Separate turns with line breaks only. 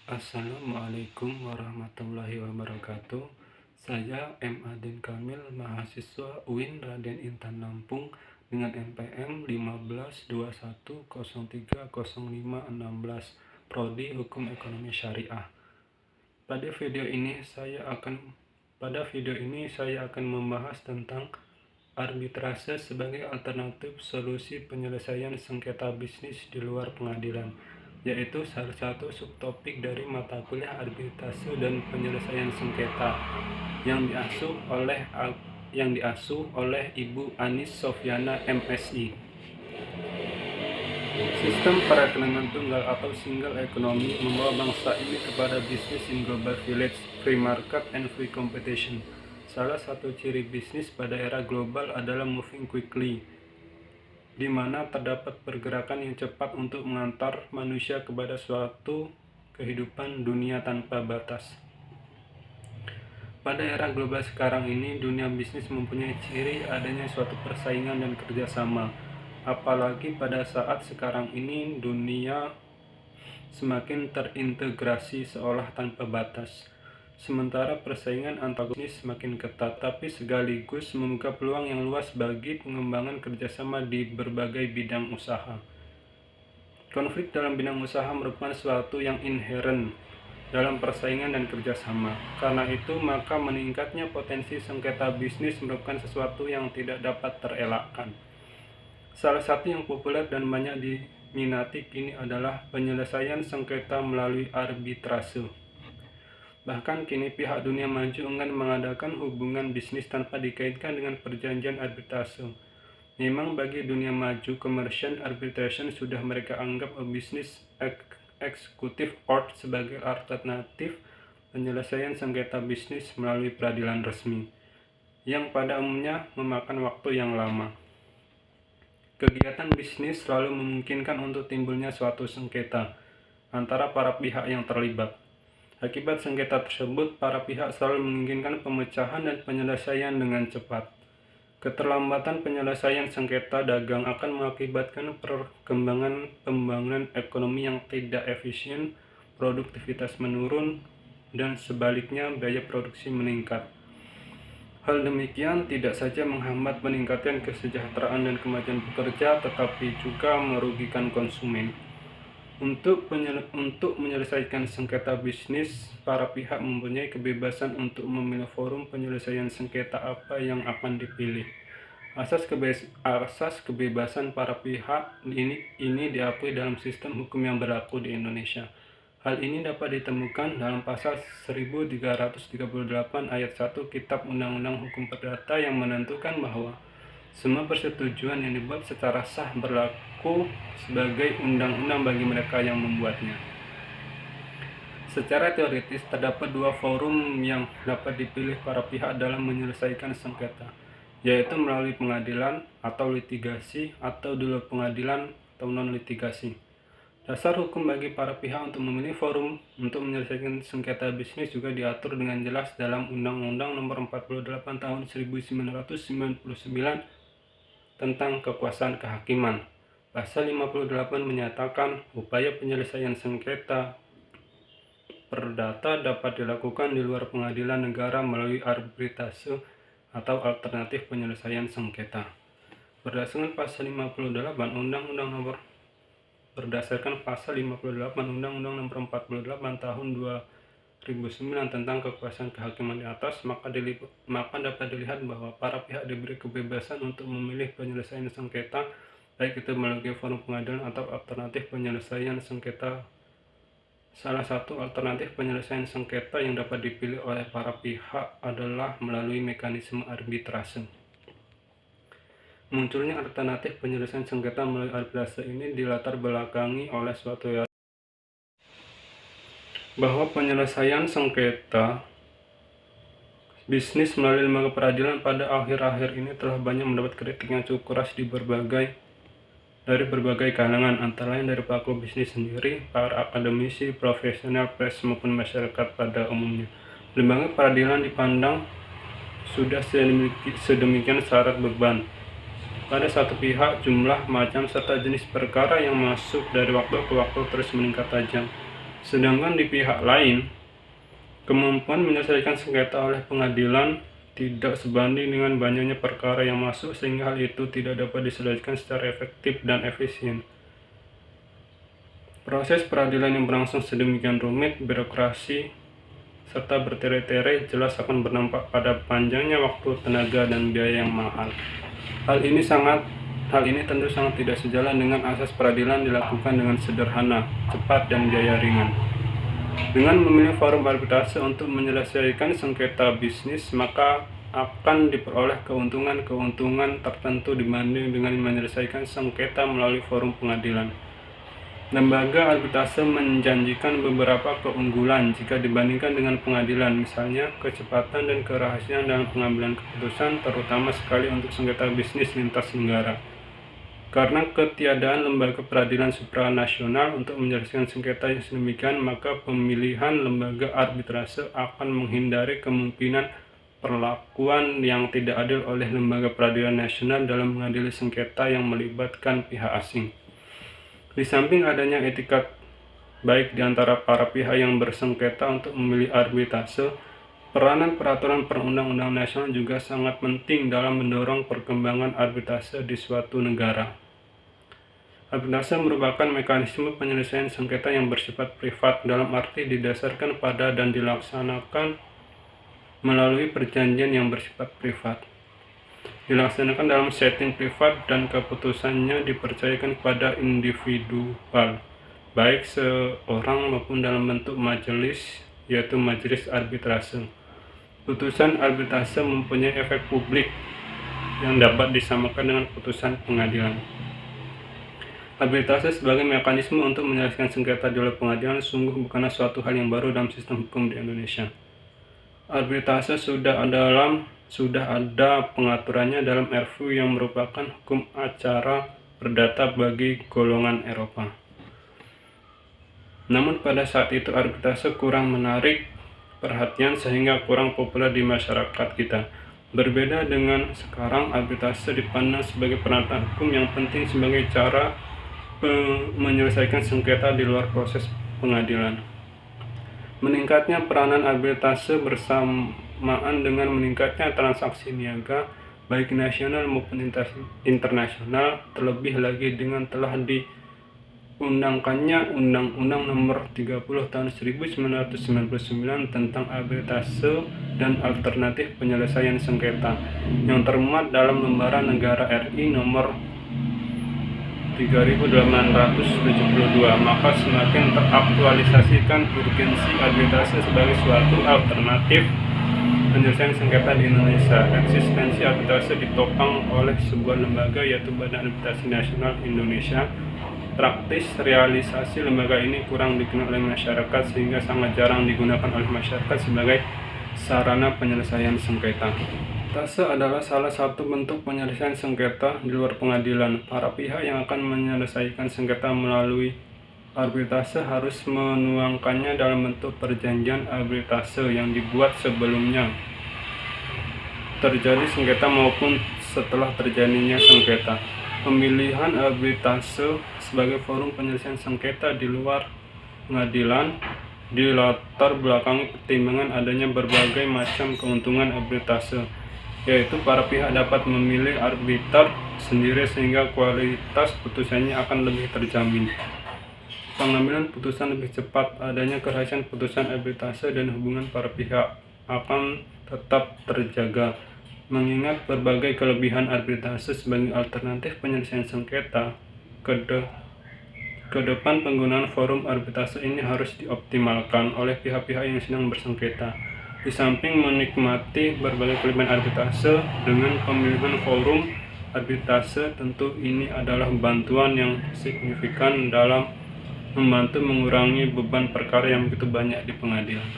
Assalamualaikum warahmatullahi wabarakatuh. Saya M. Adin Kamil, mahasiswa UIN Raden Intan Lampung dengan NPM 1521030516, Prodi Hukum Ekonomi Syariah. Pada video ini saya akan membahas tentang arbitrase sebagai alternatif solusi penyelesaian sengketa bisnis di luar pengadilan, yaitu salah satu subtopik dari mata kuliah arbitrase dan penyelesaian sengketa yang diasuh oleh Ibu Anis Sofyana MSI. Sistem perekonomian tunggal atau single economy membawa bangsa ini kepada bisnis in global village, free market, and free competition. Salah satu ciri bisnis pada era global adalah moving quickly, di mana terdapat pergerakan yang cepat untuk mengantar manusia kepada suatu kehidupan dunia tanpa batas. Pada era global sekarang ini, dunia bisnis mempunyai ciri adanya suatu persaingan dan kerjasama. Apalagi pada saat sekarang ini dunia semakin terintegrasi seolah tanpa batas. Sementara persaingan antar bisnis semakin ketat, tapi sekaligus membuka peluang yang luas bagi pengembangan kerjasama di berbagai bidang usaha. Konflik dalam bidang usaha merupakan sesuatu yang inheren dalam persaingan dan kerjasama. Karena itu, maka meningkatnya potensi sengketa bisnis merupakan sesuatu yang tidak dapat terelakkan. Salah satu yang populer dan banyak diminati kini adalah penyelesaian sengketa melalui arbitrase. Bahkan kini pihak dunia maju enggan mengadakan hubungan bisnis tanpa dikaitkan dengan perjanjian arbitrase. Memang bagi dunia maju, commercial arbitration sudah mereka anggap business executive court sebagai alternatif penyelesaian sengketa bisnis melalui peradilan resmi, yang pada umumnya memakan waktu yang lama. Kegiatan bisnis selalu memungkinkan untuk timbulnya suatu sengketa antara para pihak yang terlibat. Akibat sengketa tersebut, para pihak selalu menginginkan pemecahan dan penyelesaian dengan cepat. Keterlambatan penyelesaian sengketa dagang akan mengakibatkan perkembangan pembangunan ekonomi yang tidak efisien, produktivitas menurun, dan sebaliknya biaya produksi meningkat. Hal demikian tidak saja menghambat peningkatan kesejahteraan dan kemajuan pekerja, tetapi juga merugikan konsumen. Untuk menyelesaikan sengketa bisnis, para pihak mempunyai kebebasan untuk memilih forum penyelesaian sengketa apa yang akan dipilih. Asas kebebasan para pihak ini diakui dalam sistem hukum yang berlaku di Indonesia. Hal ini dapat ditemukan dalam pasal 1338 ayat 1 Kitab Undang-Undang Hukum Perdata yang menentukan bahwa semua persetujuan yang dibuat secara sah berlaku sebagai undang-undang bagi mereka yang membuatnya. Secara teoritis, terdapat dua forum yang dapat dipilih para pihak dalam menyelesaikan sengketa, yaitu melalui pengadilan atau litigasi, atau di luar pengadilan atau non-litigasi. Dasar hukum bagi para pihak untuk memilih forum untuk menyelesaikan sengketa bisnis juga diatur dengan jelas dalam Undang-Undang Nomor 48 Tahun 1999 tentang kekuasaan kehakiman. Pasal 58 menyatakan upaya penyelesaian sengketa perdata dapat dilakukan di luar pengadilan negara melalui arbitrase atau alternatif penyelesaian sengketa. Berdasarkan pasal 58 Undang-Undang Nomor 48 Tahun 2009 tentang kekuasaan kehakiman di atas, maka dapat dilihat bahwa para pihak diberi kebebasan untuk memilih penyelesaian sengketa, baik itu melalui forum pengadilan atau alternatif penyelesaian sengketa. Salah satu alternatif penyelesaian sengketa yang dapat dipilih oleh para pihak adalah melalui mekanisme arbitrase. Munculnya alternatif penyelesaian sengketa melalui arbitrase ini dilatar belakangi oleh suatu bahwa penyelesaian sengketa bisnis melalui lembaga peradilan pada akhir-akhir ini telah banyak mendapat kritik yang cukup keras dari berbagai kalangan, antara lain dari pelaku bisnis sendiri, para akademisi, profesional, pers, maupun masyarakat pada umumnya. Lembaga peradilan dipandang sudah sedemikian syarat beban pada satu pihak. Jumlah, macam, serta jenis perkara yang masuk dari waktu ke waktu terus meningkat tajam. Sedangkan di pihak lain, kemampuan menyelesaikan sengketa oleh pengadilan tidak sebanding dengan banyaknya perkara yang masuk, sehingga hal itu tidak dapat diselesaikan secara efektif dan efisien. Proses peradilan yang berlangsung sedemikian rumit, birokrasi, serta bertele-tele jelas akan berdampak pada panjangnya waktu, tenaga, dan biaya yang mahal. Hal ini tentu sangat tidak sejalan dengan asas peradilan dilakukan dengan sederhana, cepat, dan biaya ringan. Dengan memilih forum arbitrase untuk menyelesaikan sengketa bisnis, maka akan diperoleh keuntungan tertentu dibanding dengan menyelesaikan sengketa melalui forum pengadilan. Lembaga arbitrase menjanjikan beberapa keunggulan jika dibandingkan dengan pengadilan, misalnya kecepatan dan kerahasiaan dalam pengambilan keputusan, terutama sekali untuk sengketa bisnis lintas negara. Karena ketiadaan lembaga peradilan supranasional untuk menyelesaikan sengketa yang sedemikian, maka pemilihan lembaga arbitrase akan menghindari kemungkinan perlakuan yang tidak adil oleh lembaga peradilan nasional dalam mengadili sengketa yang melibatkan pihak asing. Di samping adanya etikat baik di antara para pihak yang bersengketa untuk memilih arbitrase, peranan peraturan perundang-undangan nasional juga sangat penting dalam mendorong perkembangan arbitrase di suatu negara. Arbitrase merupakan mekanisme penyelesaian sengketa yang bersifat privat, dalam arti didasarkan pada dan dilaksanakan melalui perjanjian yang bersifat privat. Dilaksanakan dalam setting privat dan keputusannya dipercayakan kepada individual, baik seorang maupun dalam bentuk majelis, yaitu majelis arbitrase. Putusan arbitrase mempunyai efek publik yang dapat disamakan dengan putusan pengadilan. Arbitrase sebagai mekanisme untuk menyelesaikan sengketa di luar pengadilan sungguh bukanlah suatu hal yang baru dalam sistem hukum di Indonesia. Arbitrase sudah ada pengaturannya dalam RFU yang merupakan hukum acara perdata bagi golongan Eropa. Namun pada saat itu arbitrase kurang menarik perhatian sehingga kurang populer di masyarakat kita. Berbeda dengan sekarang, arbitrase dipandang sebagai peralatan hukum yang penting sebagai cara menyelesaikan sengketa di luar proses pengadilan. Meningkatnya peranan arbitrase bersamaan dengan meningkatnya transaksi niaga baik nasional maupun internasional, terlebih lagi dengan telah diundangkannya Undang-Undang Nomor 30 Tahun 1999 tentang arbitrase dan alternatif penyelesaian sengketa yang termuat dalam Lembaran Negara RI Nomor 3872, maka semakin teraktualisasikan urgensi arbitrase sebagai suatu alternatif penyelesaian sengketa di Indonesia. Eksistensi arbitrase ditopang oleh sebuah lembaga, yaitu Badan Arbitrasi Nasional Indonesia. Praktis realisasi lembaga ini kurang dikenal oleh masyarakat sehingga sangat jarang digunakan oleh masyarakat sebagai sarana penyelesaian sengketa. Arbitrase adalah salah satu bentuk penyelesaian sengketa di luar pengadilan. Para pihak yang akan menyelesaikan sengketa melalui arbitrase harus menuangkannya dalam bentuk perjanjian arbitrase yang dibuat sebelumnya terjadi sengketa maupun setelah terjadinya sengketa. Pemilihan arbitrase sebagai forum penyelesaian sengketa di luar pengadilan dilatar belakangi pertimbangan adanya berbagai macam keuntungan arbitrase, yaitu para pihak dapat memilih arbiter sendiri sehingga kualitas putusannya akan lebih terjamin. Pengambilan putusan lebih cepat, adanya kerahasiaan putusan arbitrase dan hubungan para pihak akan tetap terjaga. Mengingat berbagai kelebihan arbitrase sebagai alternatif penyelesaian sengketa, ke depan penggunaan forum arbitrase ini harus dioptimalkan oleh pihak-pihak yang sedang bersengketa. Di samping menikmati berbagai kelebihan arbitrase, dengan pemilihan forum arbitrase tentu ini adalah bantuan yang signifikan dalam membantu mengurangi beban perkara yang begitu banyak di pengadilan.